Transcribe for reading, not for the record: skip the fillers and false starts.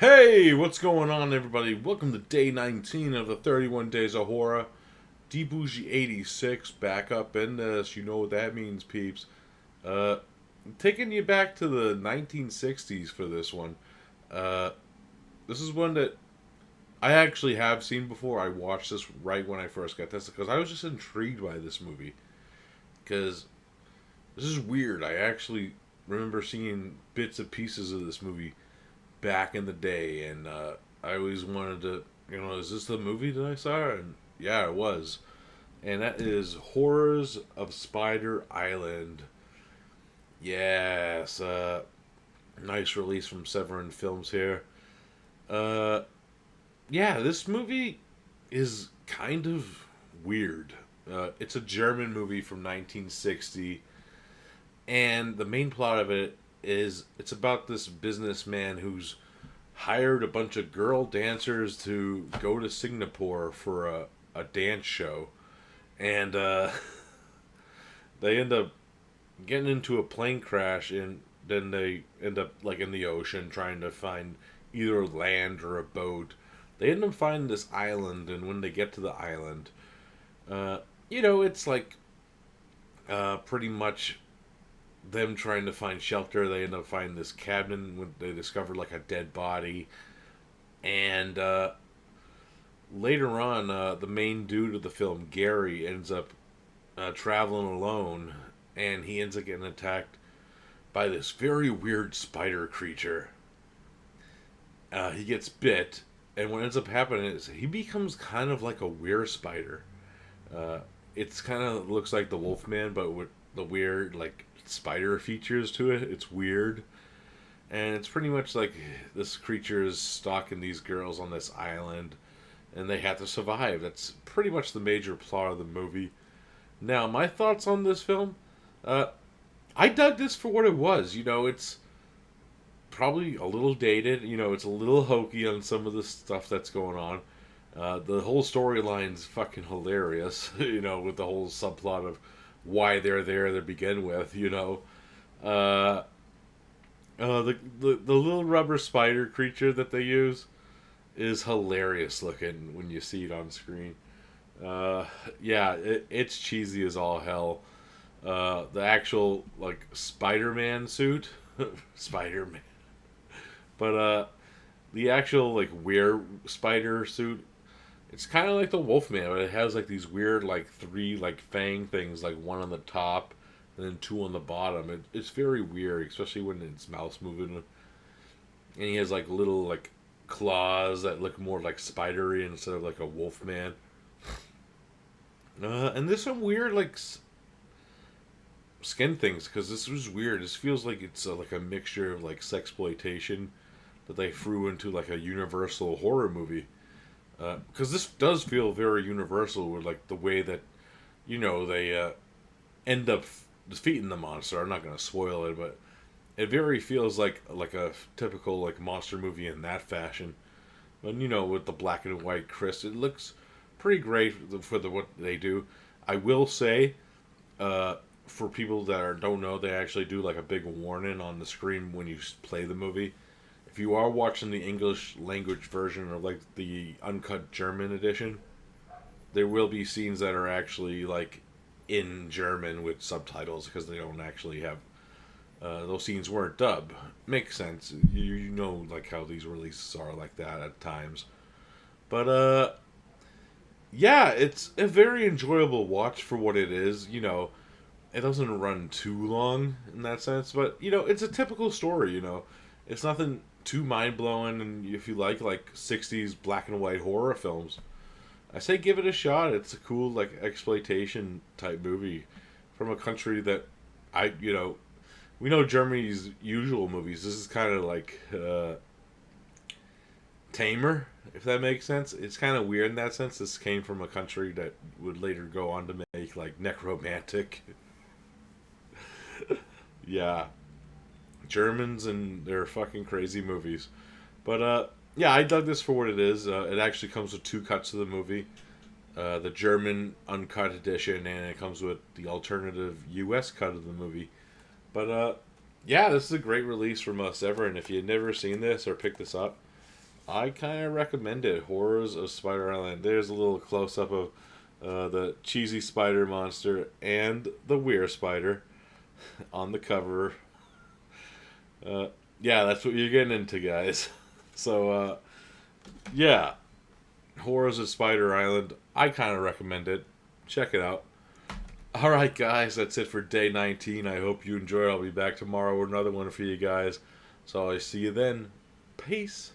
Hey, what's going on, everybody? Welcome to day 19 of the 31 Days of Horror. D Bougie 86 back up in this. You know what that means, peeps. Uh, Taking you back to the 1960s for this one. Uh, this is one that I actually have seen before. I watched this right when I first got this because I was just intrigued by this movie. Because this is weird. I actually remember seeing bits and pieces of this movie back in the day, and I always wanted to, is this the movie that I saw? And yeah, it was. And that is Horrors of Spider Island. Yes, nice release from Severin Films here. Uh, yeah, this movie is kind of weird. It's a German movie from 1960, and the main plot of it is it's about this businessman who's hired a bunch of girl dancers to go to Singapore for a dance show, and they end up getting into a plane crash, and then they end up like in the ocean trying to find either land or a boat. They end up finding this island, and when they get to the island, uh, it's like pretty much them trying to find shelter. They end up finding this cabin when they discover like a dead body, and later on, the main dude of the film, Gary, ends up traveling alone, and he ends up getting attacked by this very weird spider creature. He gets bit, and what ends up happening is he becomes kind of like a weird spider. Uh, it's kind of looks like the Wolfman, but with the weird like spider features to it. It's weird, and it's pretty much like this creature is stalking these girls on this island, and they have to survive. That's pretty much the major plot of the movie. Now, my thoughts on this film. Uh, I dug this for what it was. It's probably a little dated. It's a little hokey on some of the stuff that's going on. The whole storyline's fucking hilarious. With the whole subplot of why they're there to begin with. Uh, the little rubber spider creature that they use is hilarious looking when you see it on screen. Uh, yeah, it's cheesy as all hell. The actual like Spider-Man suit, Spider-Man, but the actual like weird spider suit, it's kind of like the Wolfman, but it has like these weird like three like fang things, like one on the top and then two on the bottom. It's very weird, especially when its mouth's moving, and he has like little like claws that look more like spidery instead of like a Wolfman. And there's some weird like skin things because this was weird. This feels like it's like a mixture of like sexploitation that they threw into like a universal horror movie. Because this does feel very universal with like the way that they end up defeating the monster. I'm not gonna spoil it, but it very feels like a typical like monster movie in that fashion. But with the black and white Chris, it looks pretty great for what they do. I will say, for people that don't know, they actually do like a big warning on the screen when you play the movie. If you are watching the English language version or like the uncut German edition, there will be scenes that are actually like in German with subtitles because they don't actually have those scenes weren't dubbed. Makes sense. You know like how these releases are like that at times. But yeah, it's a very enjoyable watch for what it is. It doesn't run too long in that sense, but it's a typical story. It's nothing too mind blowing, and if you like '60s black and white horror films, I say give it a shot. It's a cool like exploitation type movie from a country that we know Germany's usual movies. This is kind of like tamer, if that makes sense. It's kind of weird in that sense. This came from a country that would later go on to make like Necromantic. Yeah, Germans and their fucking crazy movies. But yeah, I dug this for what it is. It actually comes with two cuts of the movie. The German uncut edition, and it comes with the alternative U.S. cut of the movie. But yeah, this is a great release from Severin. If you've never seen this or picked this up, I kind of recommend it. Horrors of Spider Island. There's a little close up of the cheesy spider monster and the weird spider on the cover. Uh, yeah, that's what you're getting into, guys. So, yeah, Horrors of Spider Island. I kind of recommend it. Check it out. All right, guys, that's it for day 19. I hope you enjoyed. I'll be back tomorrow with another one for you guys. So I see you then. Peace.